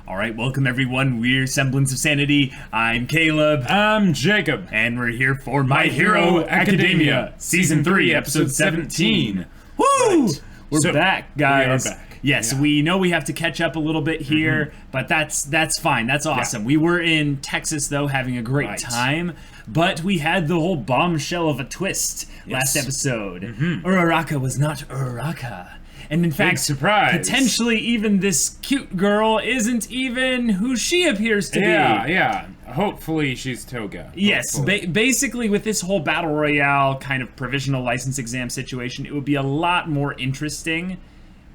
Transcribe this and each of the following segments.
All right, welcome everyone. We're Semblance of Sanity. I'm Caleb. I'm Jacob. And we're here for My Hero Academia, Season 3, Episode 17. Woo! Right. We're back, guys. We are back. Yes, Yeah. we know we have to catch up a little bit here, but that's fine. That's awesome. Yeah. We were in Texas, though, having a great time, but we had the whole bombshell of a twist last episode. Uraraka was not Uraraka. And in fact, surprise. potentially even this cute girl isn't even who she appears to be. Yeah. Hopefully she's Toga. Yes, basically with this whole Battle Royale kind of provisional license exam situation, it would be a lot more interesting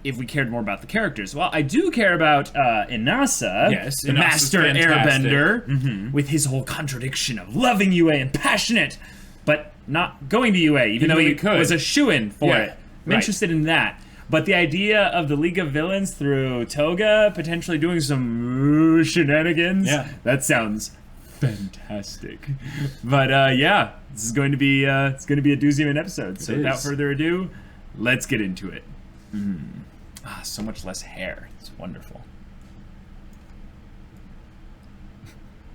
if we cared more about the characters. Well, I do care about Inasa, Yes, the Inasa's master fantastic. airbender, with his whole contradiction of loving UA and passionate, but not going to UA, even though he was a shoo-in for it. I'm interested in that. But the idea of the League of Villains through Toga potentially doing some shenanigans, that sounds fantastic. But yeah, this is going to be a doozy of an episode. So without further ado, let's get into it. So much less hair. It's wonderful.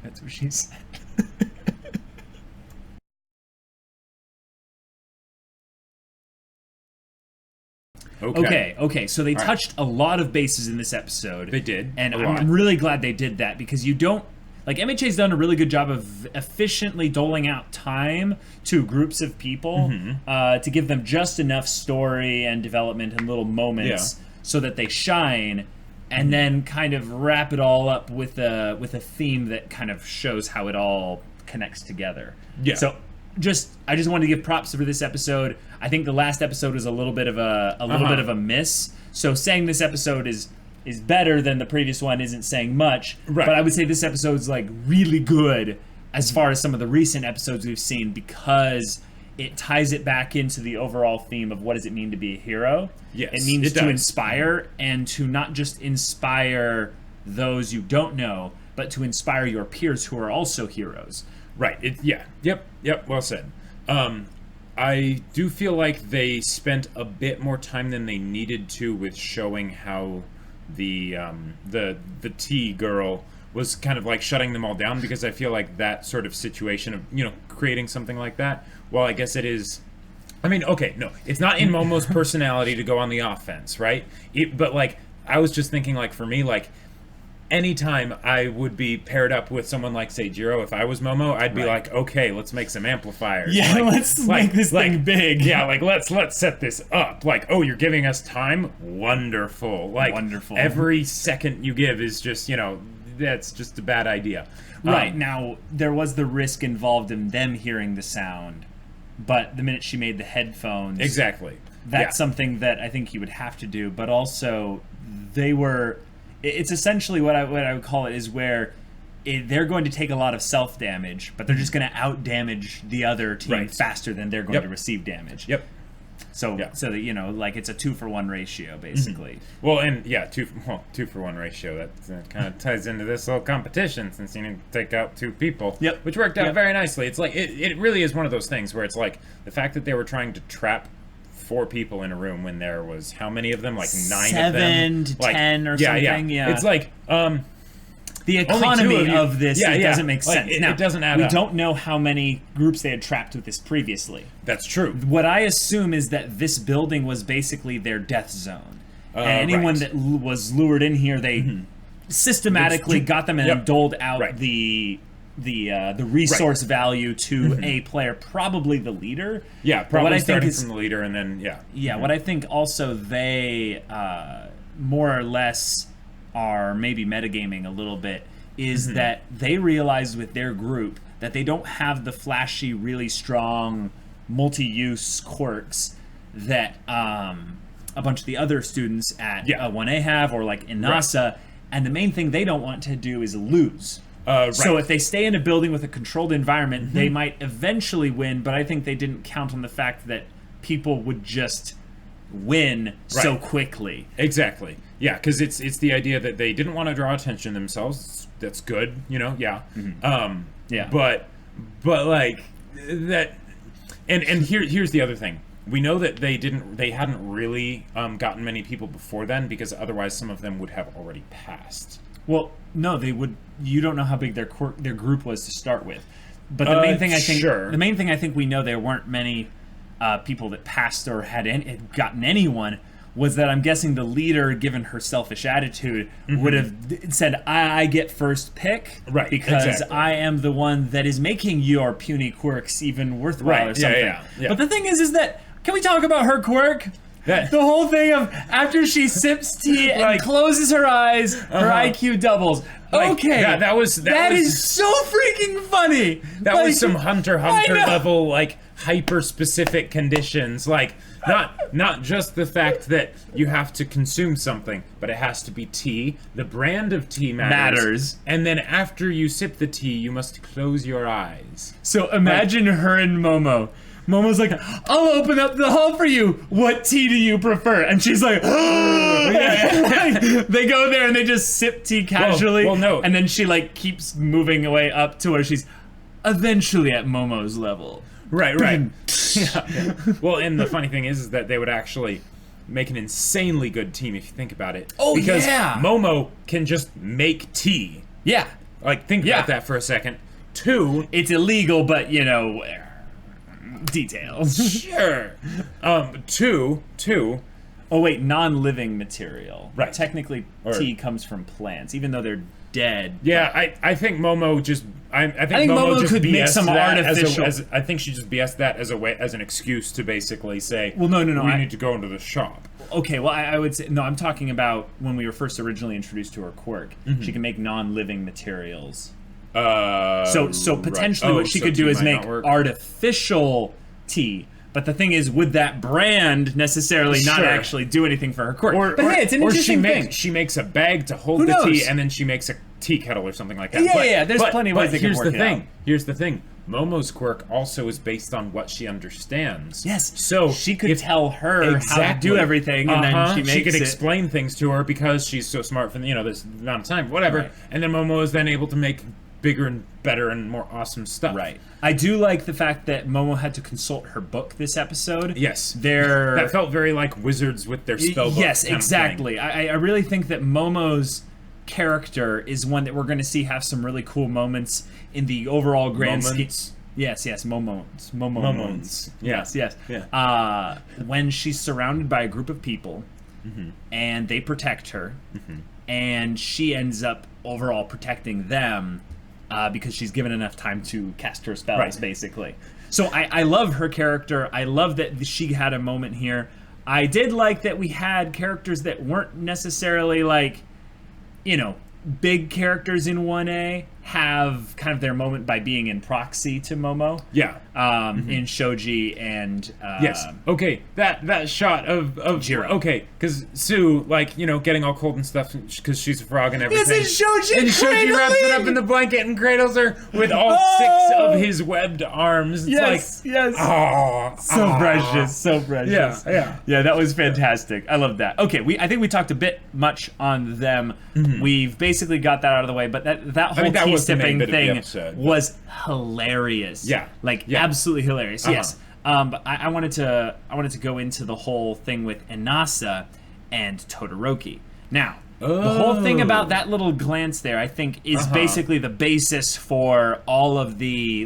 That's what she said. Okay, so they touched a lot of bases in this episode. They did. And I'm really glad they did that, because you don't... Like, MHA's done a really good job of efficiently doling out time to groups of people to give them just enough story and development and little moments so that they shine, and then kind of wrap it all up with a theme that kind of shows how it all connects together. Yeah. So I just wanted to give props for this episode. I think the last episode was a little bit of a miss. So saying this episode is better than the previous one isn't saying much. Right. But I would say this episode's like really good as far as some of the recent episodes we've seen, because it ties it back into the overall theme of what does it mean to be a hero. Yes, it means to inspire, and to not just inspire those you don't know, but to inspire your peers who are also heroes. Right. Yep. Well said. I do feel like they spent a bit more time than they needed to with showing how the T girl was kind of like shutting them all down, because I feel like that sort of situation of, creating something like that, well, I guess it is... I mean, okay, no, it's not in Momo's personality to go on the offense, right? But, like, I was just thinking, like, for me, like, anytime I would be paired up with someone like, say, Jiro, if I was Momo, I'd be like, okay, let's make some amplifiers. Yeah, let's make this thing big. Yeah, like, let's set this up. Like, oh, you're giving us time? Wonderful. Like, wonderful. Every second you give is just, that's just a bad idea. Right, now, there was the risk involved in them hearing the sound, but the minute she made the headphones... Exactly. That's something that I think he would have to do, but also they were... It's essentially what I would call it is where they're going to take a lot of self-damage, but they're just going to out-damage the other team faster than they're going to receive damage. Yep. So that, like it's a 2-for-1 ratio, basically. Well, and 2-for-1 ratio, that kind of ties into this whole competition, since you need to take out 2 people. Yep. Which worked out very nicely. It's like, it really is one of those things where it's like, the fact that they were trying to trap 4 people in a room when there was how many of them? Like 9 of them? 7 to 10 or something. Yeah. It's like the economy of this doesn't make sense. Like, now, it doesn't add up. We don't know how many groups they had trapped with this previously. That's true. What I assume is that this building was basically their death zone. And anyone that was lured in here, they systematically got them and doled out the resource value to a player, probably the leader. Yeah, probably starting from the leader, and then what I think also they more or less are maybe metagaming a little bit is that they realized with their group that they don't have the flashy, really strong multi-use quirks that a bunch of the other students at 1A have, or like Inasa, and the main thing they don't want to do is lose. So if they stay in a building with a controlled environment, they might eventually win, but I think they didn't count on the fact that people would just win so quickly. Exactly. Yeah, because it's the idea that they didn't want to draw attention themselves. That's good, But like that, and here's the other thing. We know that they hadn't really gotten many people before then, because otherwise some of them would have already passed. Well, no, they would. You don't know how big their group was to start with. But the main thing I think we know there weren't many people that passed or had gotten anyone. Was that I'm guessing the leader, given her selfish attitude, would have said, I get first pick, right? Because I am the one that is making your puny quirks even worthwhile or something. Yeah. But the thing is that, can we talk about her quirk? The whole thing of after she sips tea and closes her eyes, her IQ doubles. Okay, that is so freaking funny. That was some Hunter level, like hyper specific conditions, like not just the fact that you have to consume something, but it has to be tea. The brand of tea matters. And then after you sip the tea, you must close your eyes. So imagine her and Momo. Momo's like, I'll open up the hall for you. What tea do you prefer? And she's like, they go there and they just sip tea casually. Well, no. And then she like keeps moving away up to where she's eventually at Momo's level. Right. Yeah. Well, and the funny thing is that they would actually make an insanely good team if you think about it. Oh, because Momo can just make tea. Yeah. Like, think about that for a second. 2, it's illegal, but details. Sure. 2. Oh wait, non-living material. Right. Technically, tea comes from plants, even though they're dead. Yeah, I think Momo just. I think Momo just could make some artificial. I think she just BS that as an excuse to basically say. Well, no. We need to go into the shop. Okay, well, I would say no. I'm talking about when we were first originally introduced to her quirk. She can make non-living materials. So potentially what she could do is make artificial tea. But the thing is, would that brand necessarily not actually do anything for her quirk? But hey, it's an interesting thing. She makes a bag to hold the tea, and then she makes a tea kettle or something like that. Yeah, there's plenty of ways they can work it out. Here's the thing. Momo's quirk also is based on what she understands. Yes. So she could tell her how to do everything, and then she could explain things to her because she's so smart for this amount of time, whatever. Right. And then Momo is then able to make bigger and better and more awesome stuff. Right. I do like the fact that Momo had to consult her book this episode. Yes. That felt very like wizards with their spell book. Yes, exactly. I really think that Momo's character is one that we're going to see have some really cool moments in the overall grand scheme. Yes, moments. Yes. Yeah. When she's surrounded by a group of people, and they protect her, and she ends up overall protecting them. Because she's given enough time to cast her spells, basically. So I love her character. I love that she had a moment here. I did like that we had characters that weren't necessarily like, big characters in 1A have kind of their moment by being in proxy to Momo. Yeah. In Shoji and yes. Okay. That shot of Jiro. Okay, because Sue, getting all cold and stuff because she's a frog and everything. Yes, and Shoji wraps it up in the blanket and cradles her with all 6 of his webbed arms. It's yes. Oh, so precious, so precious. Yeah. That was fantastic. I love that. Okay, I think we talked a bit much on them. We've basically got that out of the way, but that whole tea sipping thing was hilarious. Yeah. Absolutely hilarious. Yes. But I wanted to go into the whole thing with Inasa and Todoroki. Now, the whole thing about that little glance there, I think, is basically the basis for all of the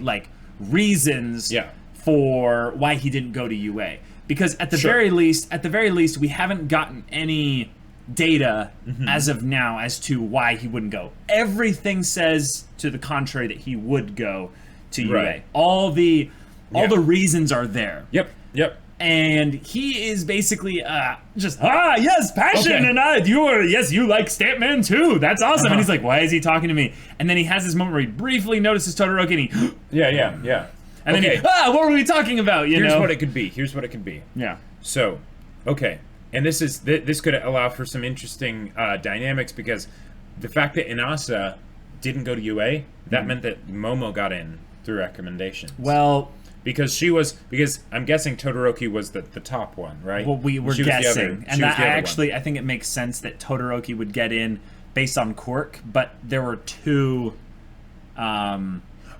reasons for why he didn't go to UA. Because at the very least, we haven't gotten any data as of now as to why he wouldn't go. Everything says to the contrary that he would go to UA. Right. All the reasons are there. Yep. And he is basically yes, passion, and you like Stampman too. That's awesome. And he's like, why is he talking to me? And then he has this moment where he briefly notices Todoroki and he yeah. And then he, what were we talking about? Here's what it could be. Yeah. So, okay. And this could allow for some interesting dynamics because the fact that Inasa didn't go to UA, that meant that Momo got in through recommendations. Well, because I'm guessing Todoroki was the top one, right? Well, we were guessing, and I think it makes sense that Todoroki would get in based on quirk, but there were 2.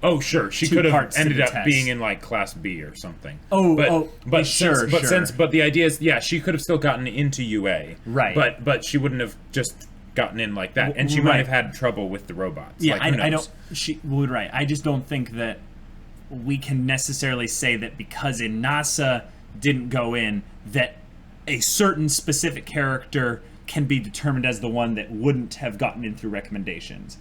Oh, sure. She could have ended up being in Class B or something. But the idea is, she could have still gotten into UA. Right. But she wouldn't have just gotten in like that, and she might have had trouble with the robots. Yeah, like, who knows? I don't. She would right. I just don't think that we can necessarily say that because Inasa didn't go in, that a certain specific character can be determined as the one that wouldn't have gotten in through recommendations.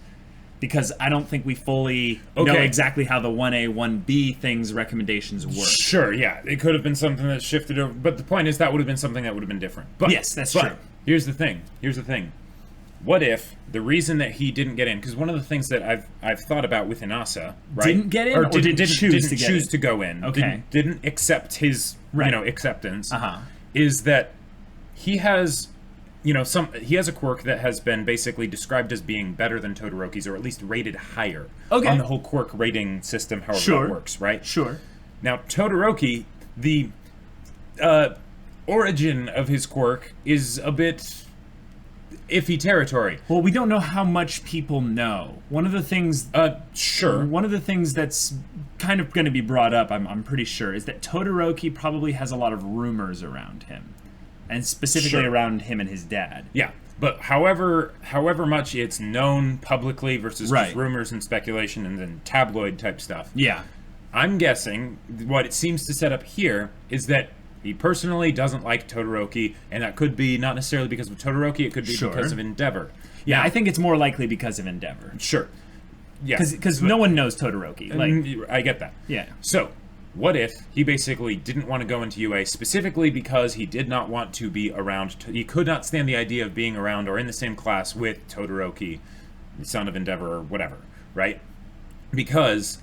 Because I don't think we fully know exactly how the 1A, 1B things recommendations work. Sure, yeah. It could have been something that shifted over. But the point is that would have been something that would have been different. But, yes, that's true. Here's the thing. What if the reason that he didn't get in, because one of the things that I've thought about with Inasa, right? Didn't get in or didn't choose to go in. Okay. Didn't accept his, acceptance. Is that he has... he has a quirk that has been basically described as being better than Todoroki's, or at least rated higher on the whole quirk rating system, however it works, right? Sure. Now, Todoroki, the origin of his quirk is a bit iffy territory. Well, we don't know how much people know. One of the things... Sure. One of the things that's kind of going to be brought up, I'm pretty sure, is that Todoroki probably has a lot of rumors around him. And specifically around him and his dad. Yeah, but however much it's known publicly versus just rumors and speculation and then tabloid type stuff. Yeah. I'm guessing what it seems to set up here is that he personally doesn't like Todoroki, and that could be not necessarily because of Todoroki, it could be because of Endeavor. Yeah, I think it's more likely because of Endeavor. Sure. Yeah. Because no one knows Todoroki. Like, I get that. Yeah. So... what if he basically didn't want to go into UA specifically because he did not want to be around... he could not stand the idea of being around or in the same class with Todoroki, the son of Endeavor, or whatever, right? Because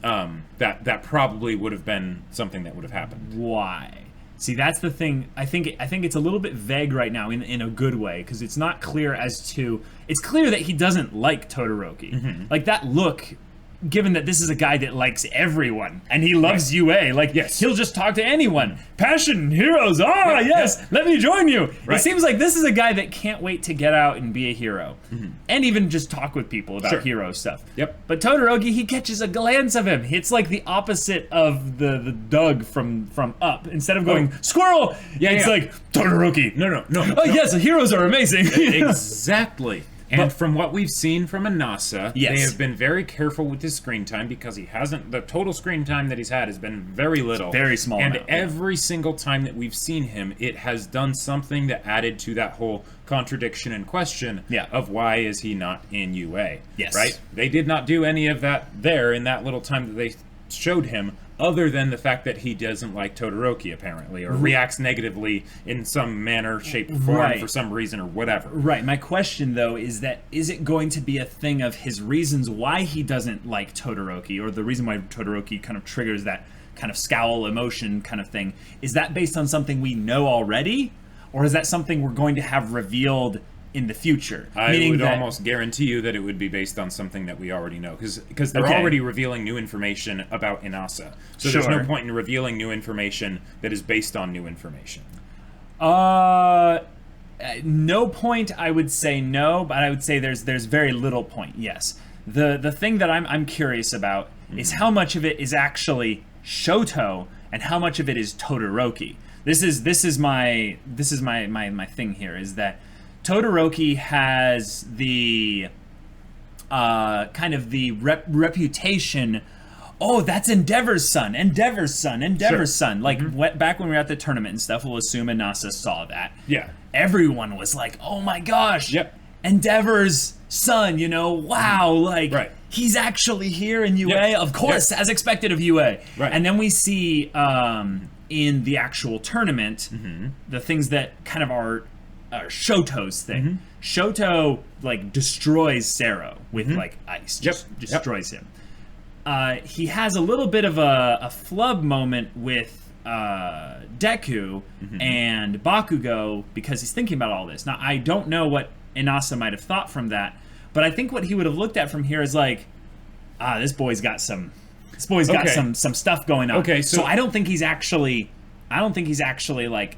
that probably would have been something that would have happened. Why? See, that's the thing. I think it's a little bit vague right now in a good way, because it's not clear as to... it's clear that he doesn't like Todoroki. Like, that look... given that this is a guy that likes everyone, and he loves UA, like, he'll just talk to anyone. Passion, heroes, let me join you. It seems like this is a guy that can't wait to get out and be a hero. And even just talk with people about hero stuff. But Todoroki, he catches a glance of him. It's like the opposite of the Doug from Up. Instead of going, squirrel! It's like, Todoroki! No. Yes, the heroes are amazing! Exactly. And from what we've seen from Inasa, they have been very careful with his screen time because he hasn't... the total screen time that he's had has been very little. Very small And amount, every single time that we've seen him, it has done something that added to that whole contradiction and question of why is he not in UA. Right? They did not do any of that there in that little time that they showed him, other than the fact that he doesn't like Todoroki, apparently, or reacts negatively in some manner, shape, or form for some reason, or whatever. Right. My question, though, is it going to be a thing of his reasons why he doesn't like Todoroki, or the reason why Todoroki kind of triggers that kind of scowl emotion kind of thing? Is that based on something we know already, or is that something we're going to have revealed in the future? I would almost guarantee you that it would be based on something that we already know, because they're already revealing new information about Inasa. So there's no point in revealing new information that is based on new information. No point, I would say no, but I would say there's very little point, yes. The thing that I'm curious about is how much of it is actually Shoto and how much of it is Todoroki. This is my thing here, is that Todoroki has the kind of the reputation. Oh, that's Endeavor's son. Like, back when we were at the tournament and stuff, we'll assume Inasa saw that. Yeah. Everyone was like, oh my gosh. Endeavor's son, wow, like, he's actually here in UA. Of course, as expected of UA. And then we see in the actual tournament, the things that kind of are Shoto's thing. Shoto, like, destroys Sero with like ice. Just destroys him. He has a little bit of a flub moment with Deku and Bakugo because he's thinking about all this. Now, I don't know what Inasa might have thought from that, but I think what he would have looked at from here is like, this boy's got some stuff going on. Okay, so I don't think he's actually like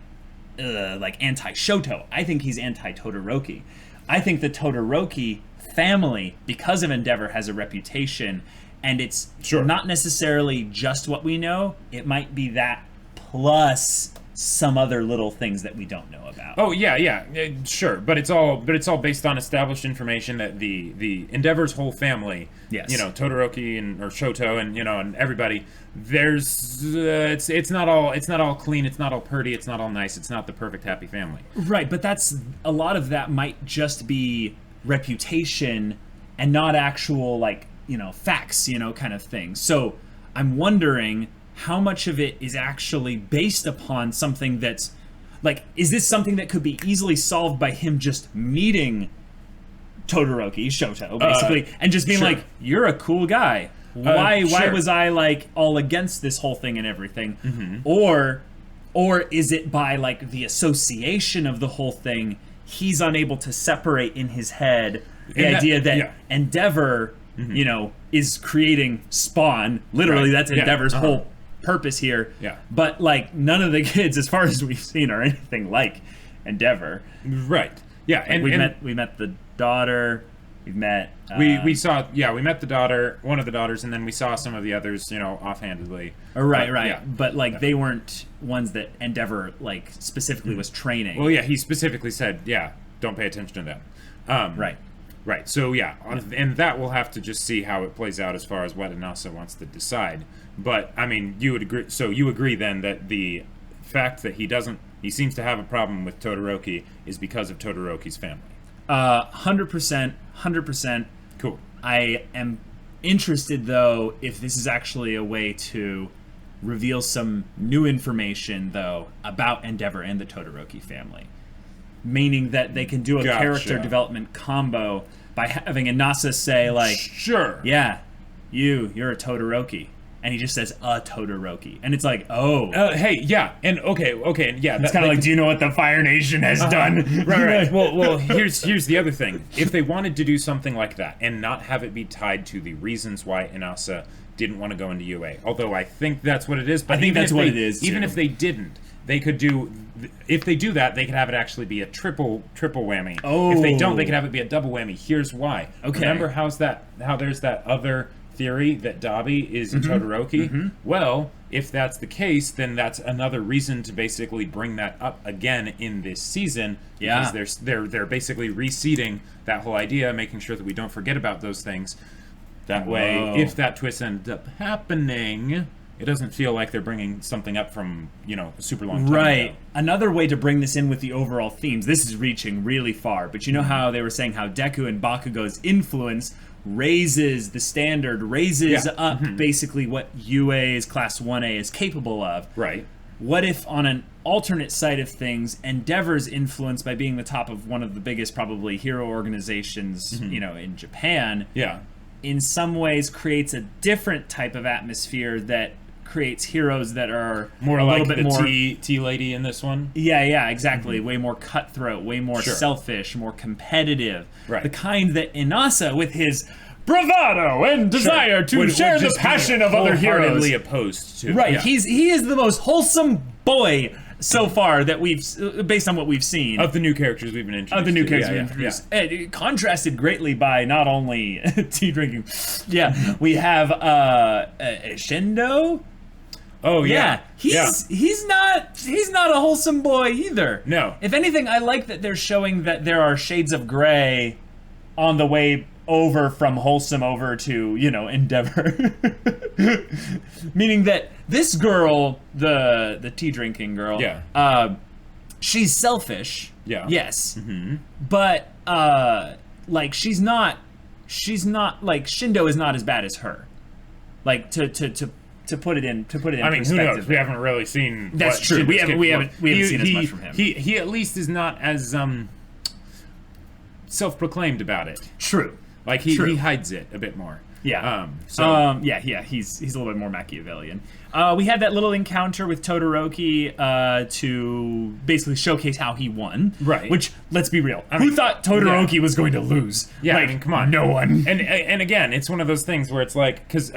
anti-Shoto. I think he's anti-Todoroki. I think the Todoroki family, because of Endeavor, has a reputation, and it's not necessarily just what we know. It might be that plus some other little things that we don't know about. Oh yeah, sure, but it's all based on established information that the Endeavor's whole family, Yes. Todoroki or Shoto and everybody, there's it's not all clean, it's not all pretty, it's not all nice, it's not the perfect happy family. Right, but that's a lot of that might just be reputation and not actual facts, kind of thing. So I'm wondering how much of it is actually based upon something that's is this something that could be easily solved by him just meeting Todoroki, Shoto, basically, and just being sure. you're a cool guy. Why Sure. was I all against this whole thing and everything? Mm-hmm. Or is it by the association of the whole thing? He's unable to separate in his head the idea that Endeavor, is creating Spawn. Literally, Right. that's Endeavor's whole purpose here. Yeah. But none of the kids, as far as we've seen, are anything like Endeavor. Right. Yeah, and we met the daughter. We've met. we met the daughter, one of the daughters, and then we saw some of the others, offhandedly. Right. Yeah. But they weren't ones that Endeavor specifically was training. Well, yeah, he specifically said, don't pay attention to them. Right. Right. So and that we'll have to just see how it plays out as far as what Inasa wants to decide. But I mean, you would agree. So you agree then that the fact that he seems to have a problem with Todoroki is because of Todoroki's family. 100%. Cool. I am interested though if this is actually a way to reveal some new information though about Endeavor and the Todoroki family. Meaning that they can do a Gotcha. character development combo by having Inasa say Sure. yeah, you're a Todoroki. And he just says, a Todoroki. And it's Hey, yeah, and okay, and yeah. it's kind of do you know what the Fire Nation has done? Right. Well, here's the other thing. If they wanted to do something like that and not have it be tied to the reasons why Inasa dhamdidn't want to go into UA, although I think that's what it is. But I think that's what it is, Even too. if they didn't, they could do. If they do that, they could have it actually be a triple whammy. Oh. If they don't, they could have it be a double whammy. Here's why. Okay. Remember how there's that other theory that Dabi is Todoroki? Mm-hmm. Well, if that's the case, then that's another reason to basically bring that up again in this season. Yeah. Because they're basically reseeding that whole idea, making sure that we don't forget about those things. That way, if that twist ends up happening, it doesn't feel like they're bringing something up from, a super long time Right. ago. Another way to bring this in with the overall themes, this is reaching really far, but you know how they were saying how Deku and Bakugo's influence raises the standard, raises up basically what UA's Class 1A is capable of. Right. What if on an alternate side of things, Endeavor's influence by being the top of one of the biggest probably hero organizations, in Japan, in some ways creates a different type of atmosphere that creates heroes that are More a like little bit the more T lady in this one. Yeah, exactly. Way more cutthroat, way more selfish, more competitive. Right. The kind that Inasa, with his bravado and desire to Would share the just be passion of other heroes. wholeheartedly opposed to. Right. Yeah. He is the most wholesome boy so far that based on what we've seen. Of the new characters we've been introduced Of the new to. characters we've introduced. It contrasted greatly by not only tea drinking. Yeah, we have Shindo. Oh yeah. He's not a wholesome boy either. No. If anything, I like that they're showing that there are shades of gray on the way over from wholesome over to, Endeavor. Meaning that this girl, the tea drinking girl, she's selfish. Yeah. Yes. Mm-hmm. But she's not Shindo is not as bad as her. To put it in I mean, who perspective. knows? We haven't really seen. That's true. We haven't seen as much from him. He at least is not as self-proclaimed about it. True. Like he hides it a bit more. Yeah. He's a little bit more Machiavellian. We had that little encounter with Todoroki to basically showcase how he won. Right. Which, let's be real, who thought Todoroki was going to lose? Yeah, I mean, come on. No one. And again, it's one of those things where it's like, because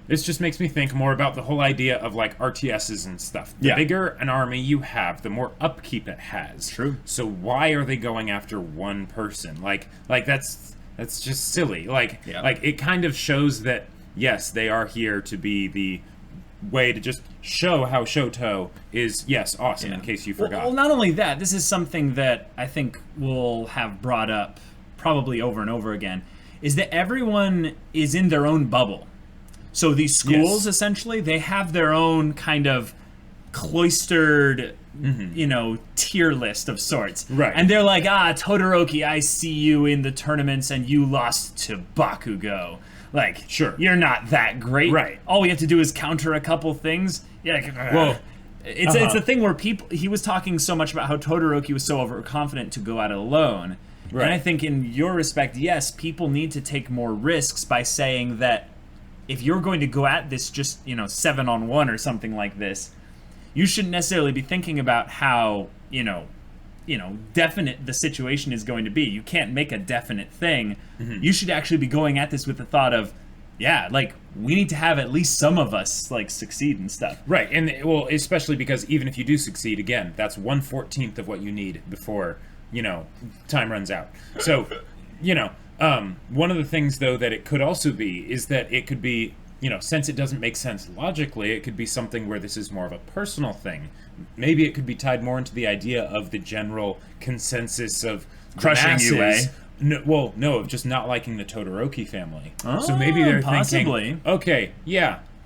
this just makes me think more about the whole idea of RTSs and stuff. The bigger an army you have, the more upkeep it has. True. So why are they going after one person? Like that's just silly. It kind of shows that yes, they are here to be the way to just show how Shoto is, yes, awesome, in case you forgot. Well, not only that, this is something that I think we'll have brought up probably over and over again, is that everyone is in their own bubble. So these schools, essentially, they have their own kind of cloistered, tier list of sorts. Right. And they're like, Todoroki, I see you in the tournaments and you lost to Bakugo. Like, sure, you're not that great. Right. All we have to do is counter a couple things. Yeah. Well, it's a thing where he was talking so much about how Todoroki was so overconfident to go out alone. Right. And I think in your respect, yes, people need to take more risks by saying that if you're going to go at this just, 7-on-1 or something like this, you shouldn't necessarily be thinking about how, definite the situation is going to be. You can't make a definite thing. Mm-hmm. You should actually be going at this with the thought of, we need to have at least some of us, succeed and stuff. Right, and, well, especially because even if you do succeed, again, that's 1/14 of what you need before, time runs out. So, one of the things, though, that it could also be is that it could be, since it doesn't make sense logically, it could be something where this is more of a personal thing. Maybe it could be tied more into the idea of the general consensus of crushing UA. No, of just not liking the Todoroki family. So maybe they're thinking, okay,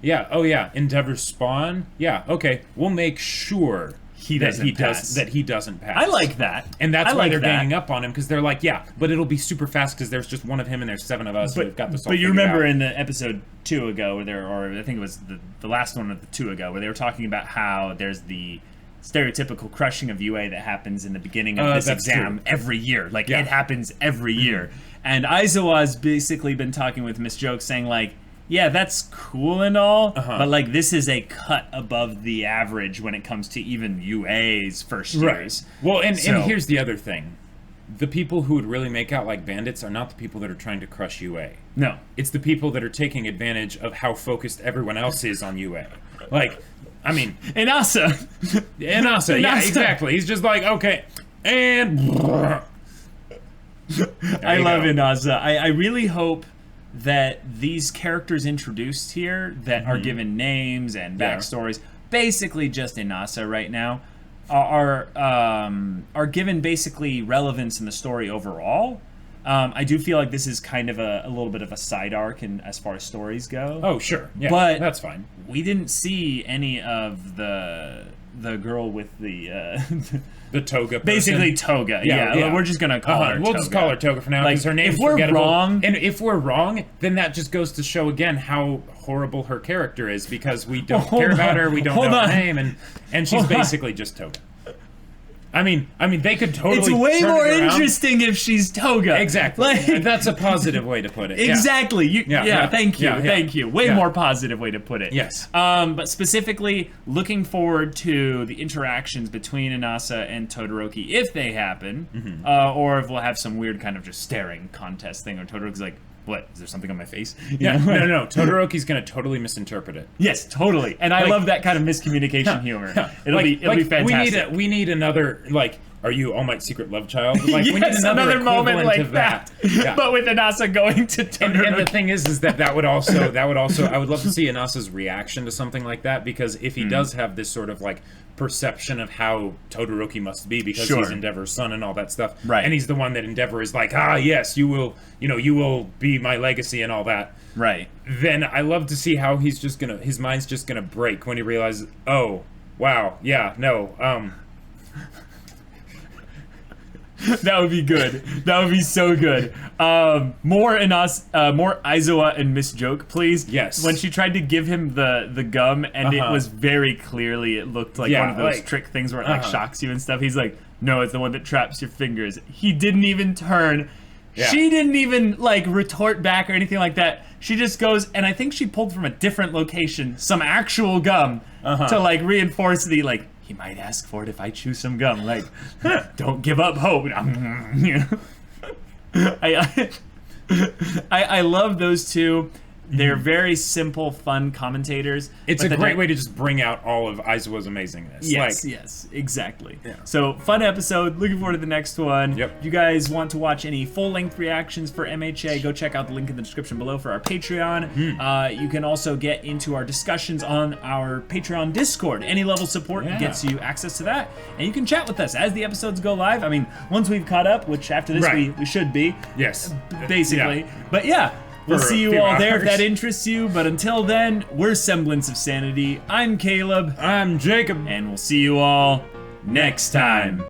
Endeavor's spawn, okay, we'll make sure that he doesn't pass. I like that. And that's why they're ganging up on him, because they're like, but it'll be super fast because there's just one of him and there's 7 of us who've got this all figured out. But you remember in the episode 2 ago, or I think it was the last one of the 2 ago, where they were talking about how there's the stereotypical crushing of UA that happens in the beginning of this exam every year. It happens every year. And Aizawa's basically been talking with Miss Joke saying, yeah, that's cool and all, but this is a cut above the average when it comes to even UA's first years. Right. Well, and here's the other thing. The people who would really make out like bandits are not the people that are trying to crush UA. No. It's the people that are taking advantage of how focused everyone else is on UA. Inasa. Yeah, exactly. He's just like, okay, and... I love Inasa. I really hope that these characters introduced here that are given names and backstories, basically just Inasa right now, are given basically relevance in the story overall. I do feel like this is kind of a little bit of a side arc as far as stories go. Oh, sure. Yeah, but that's fine. We didn't see any of the girl with the the toga person. Basically toga. Yeah. We're just gonna call her we'll toga. just call her toga for now because her name's if we're forgettable. Wrong, and if we're wrong, then that just goes to show again how horrible her character is, because we don't care about her, we don't know her name, and she's basically just toga. I mean, they could totally. It's way more interesting if she's toga. Exactly. That's a positive way to put it. Exactly. Thank you. Way more positive way to put it. Yes. But specifically, looking forward to the interactions between Inasa and Todoroki if they happen, or if we'll have some weird kind of just staring contest thing, or Todoroki's like, what? Is there something on my face? No. Todoroki's gonna totally misinterpret it. Yes, totally. And I love that kind of miscommunication humor. It'll be fantastic. We need another are you All Might's secret love child? Yes, we need another moment like of that. Yeah. But with Inasa going to Todoroki. And the thing is that would also I would love to see Inasa's reaction to something like that, because if he does have this sort of perception of how Todoroki must be, because he's Endeavor's son and all that stuff, right? And he's the one that Endeavor is like, yes, you will be my legacy and all that, right? Then I love to see how his mind's just gonna break when he realizes, oh wow, That would be good. That would be so good. More Aizawa and Miss Joke, please. Yes. When she tried to give him the gum, and it was very clearly, it looked like one of those trick things where it shocks you and stuff. He's like, no, it's the one that traps your fingers. He didn't even turn. Yeah. She didn't even retort back or anything like that. She just goes, and I think she pulled from a different location some actual gum to reinforce the he might ask for it if I chew some gum. Don't give up hope. I love those two. They're very simple, fun commentators. It's a great way to just bring out all of Aizawa's amazingness. Yes, yes, exactly. Yeah. So, fun episode. Looking forward to the next one. Yep. If you guys want to watch any full-length reactions for MHA, go check out the link in the description below for our Patreon. You can also get into our discussions on our Patreon Discord. Any level support gets you access to that, and you can chat with us as the episodes go live. I mean, once we've caught up, which after this we should be. Yes. Basically. Yeah. But yeah. We'll see you all there if that interests you, but until then, we're Semblance of Sanity. I'm Caleb. I'm Jacob. And we'll see you all next time.